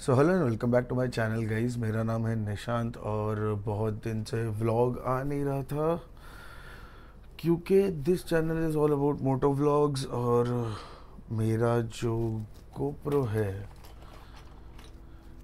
So hello and welcome back to my channel guys. मेरा नाम है निशांत और बहुत दिन से व्लॉग आ नहीं रहा था क्योंकि this channel is all about moto vlogs. और मेरा जो गोप्रो है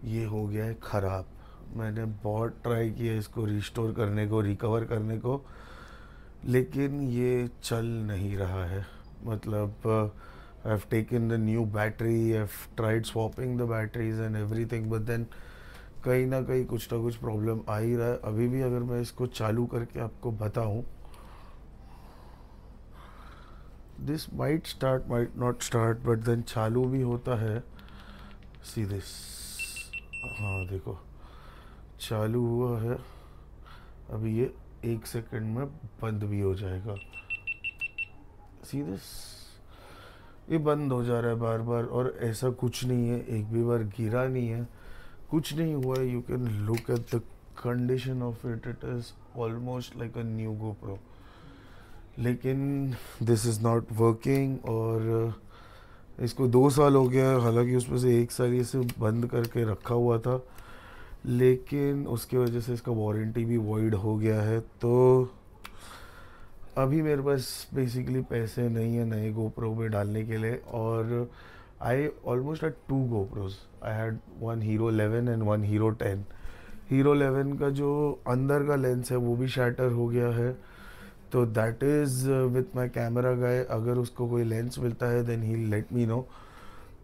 ये हो गया है ख़राब। मैंने बहुत ट्राई किया इसको रिस्टोर करने को, रिकवर करने को, लेकिन ये चल नहीं रहा है। मतलब I have taken the new battery, I have tried swapping the batteries and everything, but then कहीं ना कहीं कुछ ना कुछ प्रॉब्लम आ ही रहा है। अभी भी अगर मैं इसको चालू करके आपको बताऊं, this might start might not start, but then चालू भी होता है। सी दिस, हाँ देखो चालू हुआ है। अभी ये 1 सेकंड में बंद भी हो जाएगा। सी दिस, ये बंद हो जा रहा है बार बार और ऐसा कुछ नहीं है, एक भी बार गिरा नहीं है, कुछ नहीं हुआ है। You can look at the condition of it, it is almost like a new GoPro. लेकिन दिस इज़ नॉट वर्किंग और इसको 2 साल हो गया। हालांकि उसमें से 1 साल इसे बंद करके रखा हुआ था, लेकिन उसकी वजह से इसका वारंटी भी वॉइड हो गया है। तो अभी मेरे पास बेसिकली पैसे नहीं है नए गोप्रो में डालने के लिए। और I almost had 2 GoPros. I had one Hero 11 and one Hero 10। Hero 11 का जो अंदर का लेंस है वो भी शैटर हो गया है। तो that is with my camera guy. अगर उसको कोई लेंस मिलता है then he let me know.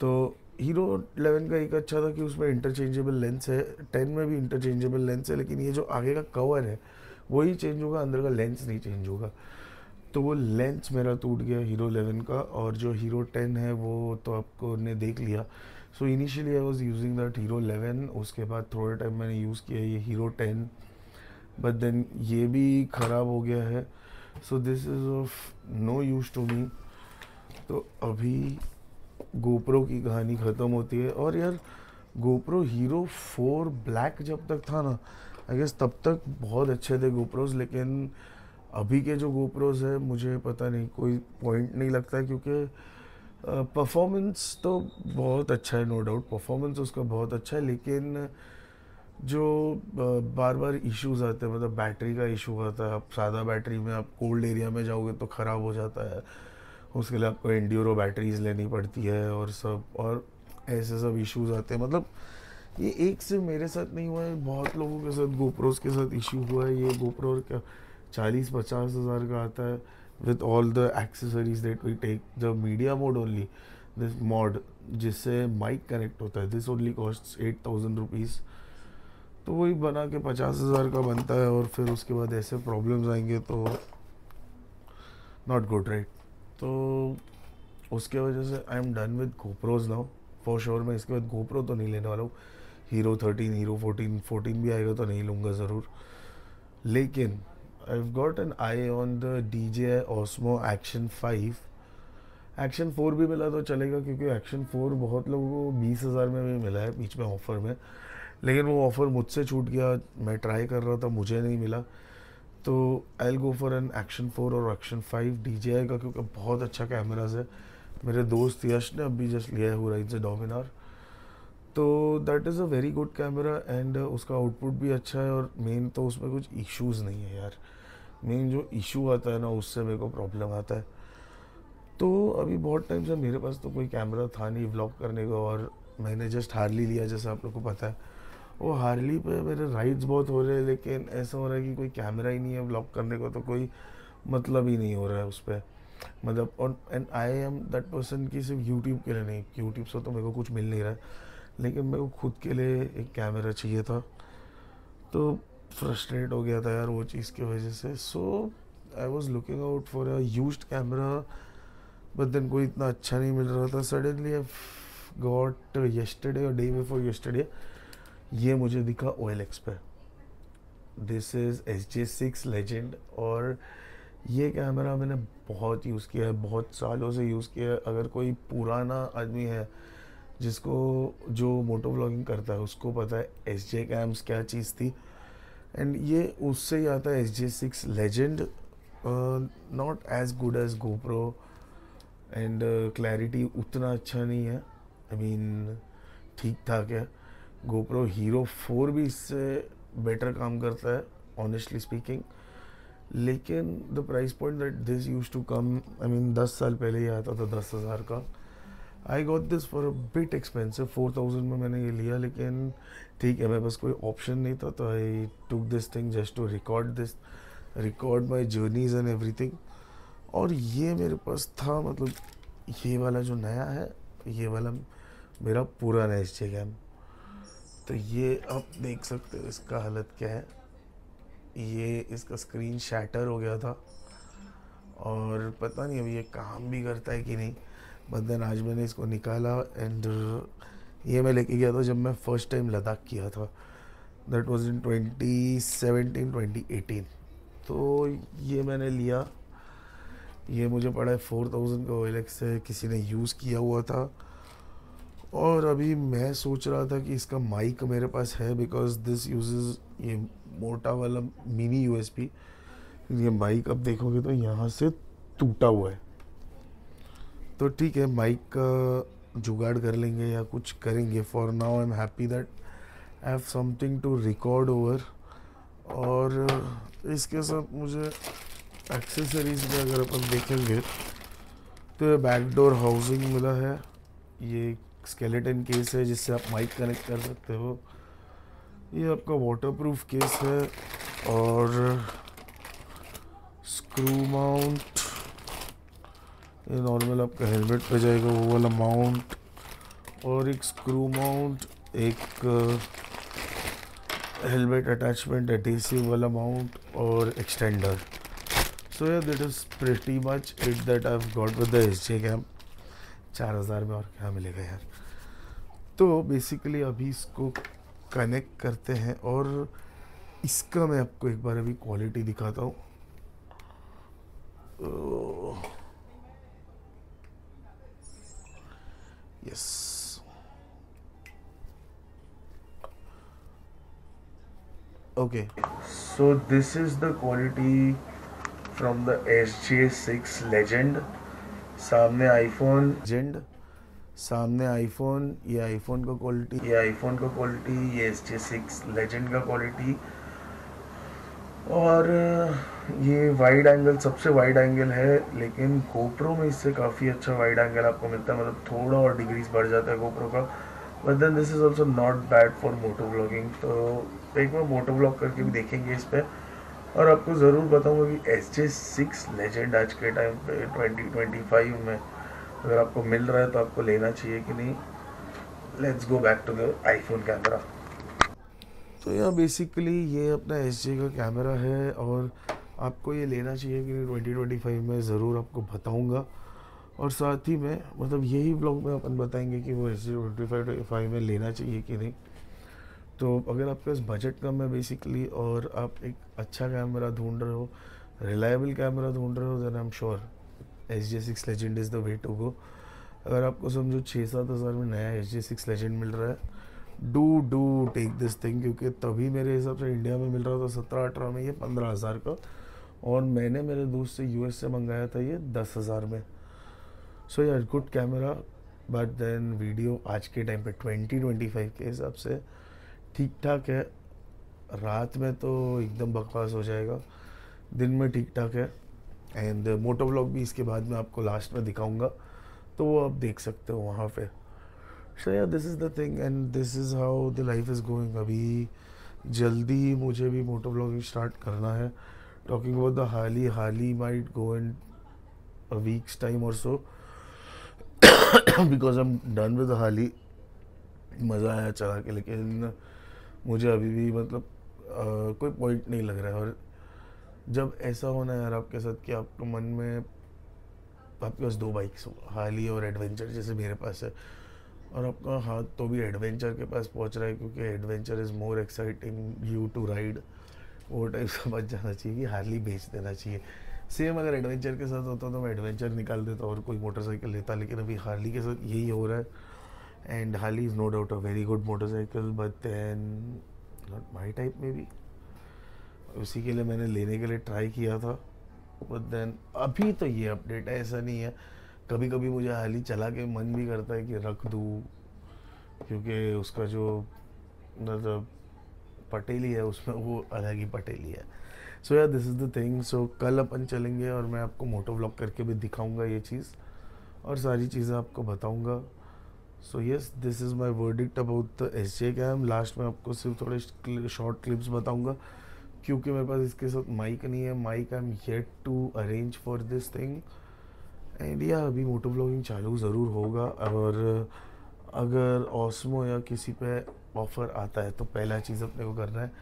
तो हीरो 11 का एक अच्छा था कि उसमें इंटरचेंजेबल लेंस है, 10 में भी इंटरचेंजेबल लेंस है, लेकिन ये जो आगे का कवर है वही चेंज होगा, अंदर का लेंस नहीं चेंज होगा। तो वो लेंस मेरा टूट गया हीरो 11 का। और जो हीरो 10 है वो तो आपको ने देख लिया। So initially I was using that hero 11, उसके बाद थोड़े टाइम मैंने यूज़ किया ये हीरो 10, बट देन ये भी ख़राब हो गया है। So this is of no use to me. तो अभी गोप्रो की कहानी ख़त्म होती है। और यार गोप्रो हीरो 4 ब्लैक जब तक था ना, आई गेस तब तक बहुत अच्छे थे गोप्रोज। लेकिन अभी के जो गोप्रोज है मुझे पता नहीं, कोई पॉइंट नहीं लगता है, क्योंकि परफॉर्मेंस तो बहुत अच्छा है, नो डाउट परफॉर्मेंस उसका बहुत अच्छा है, लेकिन जो बार बार इश्यूज आते हैं, मतलब बैटरी का इशू आता है। आप सादा बैटरी में आप कोल्ड एरिया में जाओगे तो ख़राब हो जाता है, उसके लिए आपको एंड्यूरो बैटरीज लेनी पड़ती है और सब, और ऐसे सब इश्यूज आते हैं। मतलब ये एक से मेरे साथ नहीं हुआ है, बहुत लोगों के साथ गोप्रोज के साथ इशू हुआ है। ये गोप्रो क्या 40-50 हज़ार का आता है with all the accessories that we take. The media mode only, this mod जिससे माइक कनेक्ट होता है, दिस ओनली कॉस्ट 8000 रुपीज़। तो वही बना के 50 हज़ार का बनता है और फिर उसके बाद ऐसे प्रॉब्लम्स आएंगे तो नॉट गुड, राइट। तो उसके वजह से I am done with GoPros now for sure. मैं इसके बाद गोप्रो तो नहीं लेने वाला हूँ। हीरो 13, हीरो 14 भी आएगा तो नहीं लूँगा ज़रूर। लेकिन आई have got an I on the DJI Osmo Action 5। Action 4 भी मिला तो चलेगा, क्योंकि एक्शन 4 बहुत लोगों को 20 हज़ार में भी मिला है बीच में ऑफ़र में, लेकिन वो ऑफ़र मुझसे छूट गया। मैं ट्राई कर रहा था, मुझे नहीं मिला। तो आई गो फॉर एन एक्शन 4 और एक्शन 5 DJI का, क्योंकि बहुत अच्छा कैमराज है। मेरे दोस्त यश ने अभी जस्ट लिया है हुराइन से डोमिनार। तो that is a very good camera and उसका आउटपुट भी अच्छा है। और मेन तो उसमें कुछ इश्यूज़ नहीं है यार। मेन जो इशू आता है ना, उससे मेरे को प्रॉब्लम आता है। तो अभी बहुत टाइम से मेरे पास तो कोई कैमरा था नहीं व्लॉग करने को, और मैंने जस्ट हार्ली लिया, जैसे आप लोग को पता है। वो हार्ली पे मेरे राइड्स बहुत हो रहे हैं, लेकिन ऐसा हो रहा है कि कोई कैमरा ही नहीं है व्लॉग करने को, तो कोई मतलब ही नहीं हो रहा है उस पर। मतलब और and I am that person कि सिर्फ यूट्यूब के लिए नहीं, यूट्यूब से तो मेरे को कुछ मिल नहीं रहा है, लेकिन मेरे को खुद के लिए एक कैमरा चाहिए था। तो फ्रस्ट्रेट हो गया था यार वो चीज़ की वजह से। So I was looking out for a used camera, but then कोई इतना अच्छा नहीं मिल रहा था। सडनली आई गॉट येस्टरडे और डे बिफोर येस्टरडे ये मुझे दिखा OLX पे। This is SJ6 legend. और ये कैमरा मैंने बहुत यूज़ किया है, बहुत सालों से यूज़ किया है। अगर कोई पुराना आदमी है जिसको जो मोटो व्लॉगिंग करता है उसको पता है SJ कैम्स क्या चीज़ थी। एंड ये उससे ही आता है, SJ6 legend. Not as good as GoPro and clarity उतना अच्छा नहीं है, आई मीन ठीक ठाक है। GoPro Hero 4 भी इससे बेटर काम करता है ऑनेस्टली स्पीकिंग, लेकिन the price point that this use to come, I mean 10 साल पहले ही आता था 10,000 का। I got this for a bit expensive, 4,000 में मैंने ये लिया, लेकिन ठीक है मेरे पास कोई ऑप्शन नहीं था, तो I took this thing just to record my journeys and everything. और ये मेरे पास था, मतलब ये वाला जो नया है, ये वाला मेरा पुराना एसजे कैम। तो ये आप देख सकते हो इसका हालत क्या है। ये इसका स्क्रीन शैटर हो गया था और पता नहीं अभी ये काम भी करता है कि नहीं, बट देन आज मैंने इसको निकाला एंड ये मैं लेके गया था जब मैं फर्स्ट टाइम लद्दाख किया था, दैट वाज इन 2017-2018। तो ये मैंने लिया, ये मुझे पड़ा है 4,000 का OLX से, किसी ने यूज़ किया हुआ था। और अभी मैं सोच रहा था कि इसका माइक मेरे पास है, बिकॉज दिस यूजेस ये मोटा वाला मिनी USB। ये माइक अब देखोगे तो यहाँ से टूटा हुआ है, तो ठीक है माइक का जुगाड़ कर लेंगे या कुछ करेंगे। For now I am happy that I have something to record over. और इसके साथ मुझे एक्सेसरीज में अगर अपन देखेंगे तो बैकडोर हाउसिंग मिला है, ये स्केलेटन केस है जिससे आप माइक कनेक्ट कर सकते हो, ये आपका वाटरप्रूफ केस है, और स्क्रू माउंट, ये नॉर्मल आपका हेलमेट पे जाएगा वो वाला माउंट, और एक स्क्रू माउंट, एक हेलमेट अटैचमेंट एडहेसिव वाला माउंट, और extender. So yeah that is pretty much it that I have got with the SJ cam. 4,000 में और क्या मिलेगा यार। तो बेसिकली अभी इसको कनेक्ट करते हैं और इसका मैं आपको एक बार अभी क्वालिटी दिखाता हूँ। Yes, okay, so this is the quality from the SJ6 legend. सामने आईफोन लेजेंड, सामने आईफोन, ये आईफोन का क्वालिटी, ये आईफोन का क्वालिटी, ये SJ6 लेजेंड का क्वालिटी। और ये वाइड एंगल, सबसे वाइड एंगल है, लेकिन GoPro में इससे काफ़ी अच्छा वाइड एंगल आपको मिलता है, मतलब थोड़ा और डिग्रीज बढ़ जाता है GoPro का। But then this is also not bad for moto blogging. तो एक बार मोटो ब्लॉग करके भी देखेंगे इस पर, और आपको ज़रूर बताऊंगा कि SJ6 लेजेंड आज के टाइम पे 2025 में अगर आपको मिल रहा है तो आपको लेना चाहिए कि नहीं। Let's go back to the iPhone camera. तो यहाँ बेसिकली ये अपना SJ का कैमरा है, और आपको ये लेना चाहिए कि 2025 में ज़रूर आपको बताऊंगा। और साथ ही में मतलब यही ब्लॉग में अपन बताएंगे कि वो SJ 2025 में लेना चाहिए कि नहीं। तो अगर आपके पास बजट कम है बेसिकली, और आप एक अच्छा कैमरा ढूंढ रहे हो, रिलायबल कैमरा ढूंढ रहे हो, then I am sure SJ6 legend is the way to go. अगर आपको समझो 6-7 हज़ार में नया SJ6 लेजेंड मिल रहा है, डू टेक दिस थिंग, क्योंकि तभी मेरे हिसाब से इंडिया में मिल रहा था 17-18 में, ये 15,000 का, और मैंने मेरे दोस्त से US से मंगाया था ये 10,000 में। सो यार good camera, but then video आज के टाइम पे 2025 के हिसाब से ठीक ठाक है। रात में तो एकदम बकवास हो जाएगा, दिन में ठीक ठाक है। एंड मोटो व्लॉग भी इसके बाद में आपको लास्ट में दिखाऊंगा, तो वो आप देख सकते हो वहाँ पे। सो yeah this is the thing and this is how the life is going. अभी जल्दी ही मुझे भी मोटो व्लॉगिंग स्टार्ट करना है। Talking about the Harley might go in a week's time or so, because I am done with Harley. मज़ा आया चला के, लेकिन मुझे अभी भी मतलब कोई पॉइंट नहीं लग रहा है। और जब ऐसा होना यार आपके साथ कि आपको मन में, आपके पास 2 बाइक्स हो, हार्ली और एडवेंचर जैसे मेरे पास है, और आपका हाथ तो भी एडवेंचर के पास पहुंच रहा है, क्योंकि adventure is more exciting you to ride, वो टाइप समझ जाना चाहिए कि हार्ली बेच देना चाहिए। सेम अगर एडवेंचर के साथ होता तो मैं एडवेंचर निकाल देता और कोई मोटरसाइकिल लेता, लेकिन अभी हार्ली के साथ यही हो रहा है। And Harley is no doubt a very good motorcycle, but then not my type में भी। उसी के लिए मैंने लेने के लिए ट्राई किया था, बट देन अभी तो ये अपडेट है, ऐसा नहीं है। कभी कभी मुझे हाल ही चला के मन भी करता है कि रख दूँ, क्योंकि उसका जो मतलब पटेली है उसमें, वो अलग ही पटेली है। सो यार दिस इज़ द थिंग। सो कल अपन चलेंगे और मैं आपको मोटो व्लॉग करके भी दिखाऊंगा ये चीज़, और सारी चीज़ें आपको बताऊंगा। So yes, this is my verdict about the SJ cam. Last में आपको सिर्फ थोड़े शॉर्ट क्लिप्स बताऊंगा, क्योंकि मेरे पास इसके साथ माइक नहीं है। Mic I am yet to arrange for this thing. And yeah अभी मोटो व्लॉगिंग चालू ज़रूर होगा, और अगर ऑस्मो या किसी पे ऑफर आता है तो पहला चीज़ अपने को करना है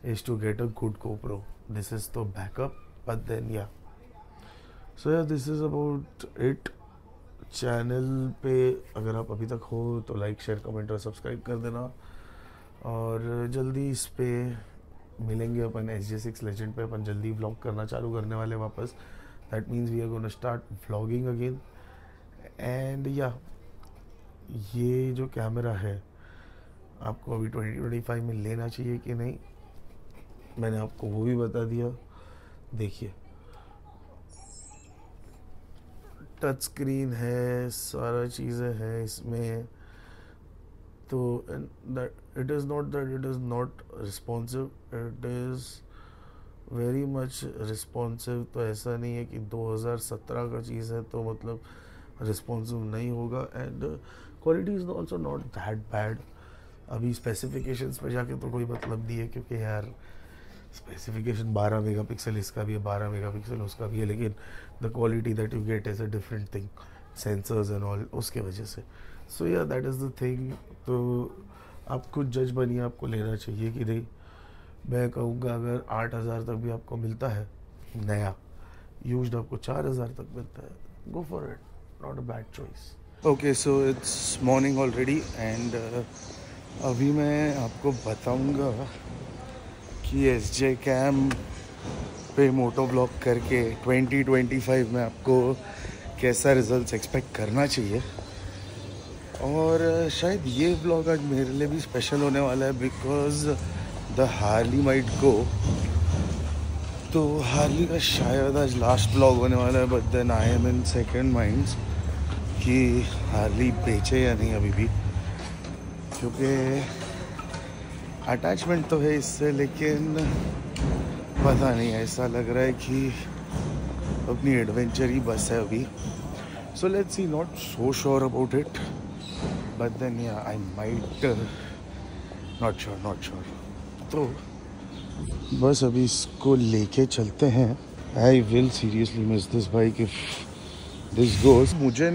is to get a good GoPro। This is तो backup, but then yeah so yeah this is about it. Channel पे अगर आप अभी तक हो तो लाइक शेयर कमेंट और सब्सक्राइब कर देना, और जल्दी इस पे मिलेंगे अपन। SJ6 लेजेंड पे अपन जल्दी व्लॉग करना चालू करने वाले वापस। That means we are gonna start vlogging again. And yeah ये जो कैमरा है आपको अभी 2025 में लेना चाहिए कि नहीं, मैंने आपको वो भी बता दिया। देखिए टच स्क्रीन है, सारा चीज़ें हैं इसमें, तो it is not that it is not responsive, it is very much responsive. तो ऐसा नहीं है कि 2017 का चीज़ है तो मतलब रिस्पॉन्सिव नहीं होगा। And quality is also not that bad. अभी स्पेसिफिकेशंस पे जाके तो कोई मतलब नहीं है, क्योंकि यार स्पेसिफिकेशन 12 मेगापिक्सल इसका भी है, 12 मेगापिक्सल उसका भी है, लेकिन the quality that you get is a different thing, sensors and all, उसके वजह से। सो yeah that is the thing. तो आप खुद जज बनिए, आपको लेना चाहिए कि नहीं। मैं कहूँगा अगर 8,000 तक भी आपको मिलता है नया, यूज्ड आपको 4,000 तक मिलता है, go for it, not a bad choice. Okay, so it's morning already, and अभी मैं आपको बताऊँगा कि SJ कैम पे मोटो ब्लॉग करके 2025 में आपको कैसा रिजल्ट्स एक्सपेक्ट करना चाहिए। और शायद ये ब्लॉग आज मेरे लिए भी स्पेशल होने वाला है, because the Harley might go. तो हार्ली का शायद आज लास्ट ब्लॉग होने वाला है, but then I am in second minds कि हार्ली बेचे या नहीं अभी भी, क्योंकि अटैचमेंट तो है इससे, लेकिन पता नहीं, ऐसा लग रहा है कि अपनी एडवेंचर ही बस है अभी। So let's see, not so sure about it, but then yeah I might, not sure. तो बस अभी इसको लेके चलते हैं। I will seriously miss this bike if this goes. मुझे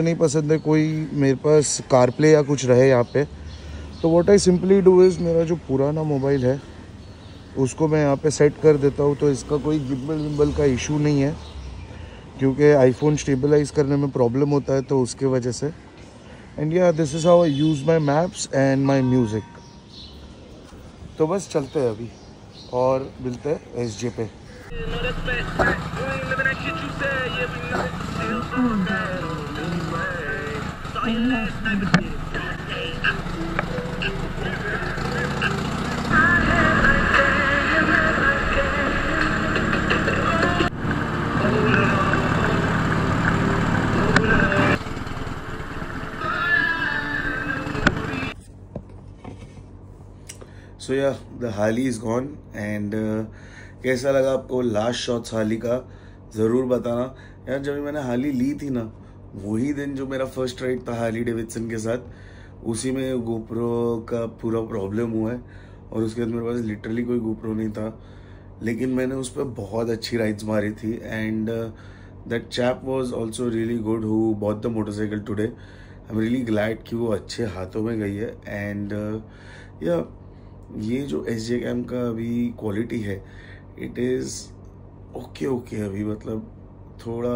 नहीं पसंद है कोई मेरे पास कार प्ले या कुछ रहे यहाँ पे। तो what I simply do is, मेरा जो पुराना मोबाइल है उसको मैं यहाँ पे सेट कर देता हूँ, तो इसका कोई गिम्बल का इशू नहीं है, क्योंकि आईफोन स्टेबलाइज करने में प्रॉब्लम होता है, तो उसके वजह से। एंड या this is how I use my maps and my music. तो बस चलते हैं अभी और मिलते हैं SJ पे। सो या the Harley is gone. And कैसा लगा आपको लास्ट शॉट्स हार्ली का, ज़रूर बताना यार। जब मैंने हार्ली ली थी ना, वही दिन जो मेरा फर्स्ट राइड था हार्ली डेविडसन के साथ, उसी में GoPro का पूरा प्रॉब्लम हुआ है, और उसके बाद मेरे पास लिटरली कोई GoPro नहीं था, लेकिन मैंने उस पर बहुत अच्छी राइड्स मारी थी। And that chap was also really good who bought the motorcycle today. I am really glad कि वो अच्छे हाथों में गई है। एंड या ये जो SJ कैम का अभी क्वालिटी है, इट इज़ ओके अभी, मतलब थोड़ा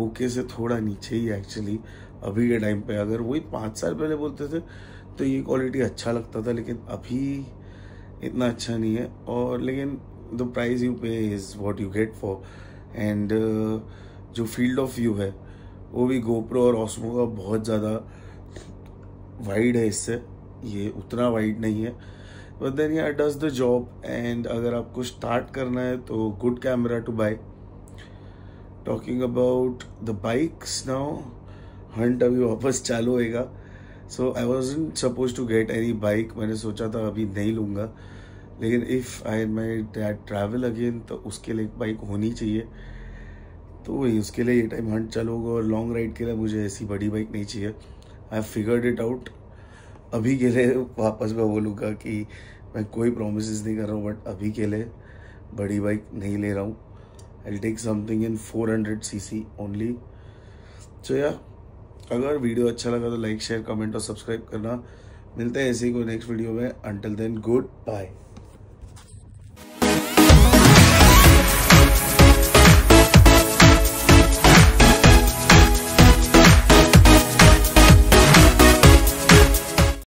ओके से थोड़ा नीचे ही एक्चुअली अभी के टाइम पे। अगर वही 5 साल पहले बोलते थे तो ये क्वालिटी अच्छा लगता था, लेकिन अभी इतना अच्छा नहीं है। और लेकिन द प्राइस यू पे is what you get for. And जो फील्ड ऑफ व्यू है वो भी GoPro और Osmo का बहुत ज़्यादा वाइड है, इससे ये उतना वाइड नहीं है, but then yeah does the job. And अगर आपको स्टार्ट करना है तो good camera to buy. Talking about the bikes now, हंट अभी वापस चालू होएगा। So I wasn't suppose to get any bike. मैंने सोचा था अभी नहीं लूँगा, लेकिन if I my dad travel again तो उसके लिए एक बाइक होनी चाहिए. तो वही उसके लिए ये टाइम हंट चलोगे. और लॉन्ग राइड के लिए मुझे ऐसी बड़ी बाइक नहीं चाहिए. I have figured it out. अभी के लिए वापस मैं बोलूँगा कि मैं कोई प्रोमिस नहीं कर रहा हूँ, बट अभी के लिए बड़ी बाइक नहीं ले रहा हूँ. I take something in 400cc only. So yeah, अगर वीडियो अच्छा लगा तो लाइक शेयर कमेंट और सब्सक्राइब करना. मिलते हैं ऐसे ही कोई नेक्स्ट वीडियो में. Until then good bye.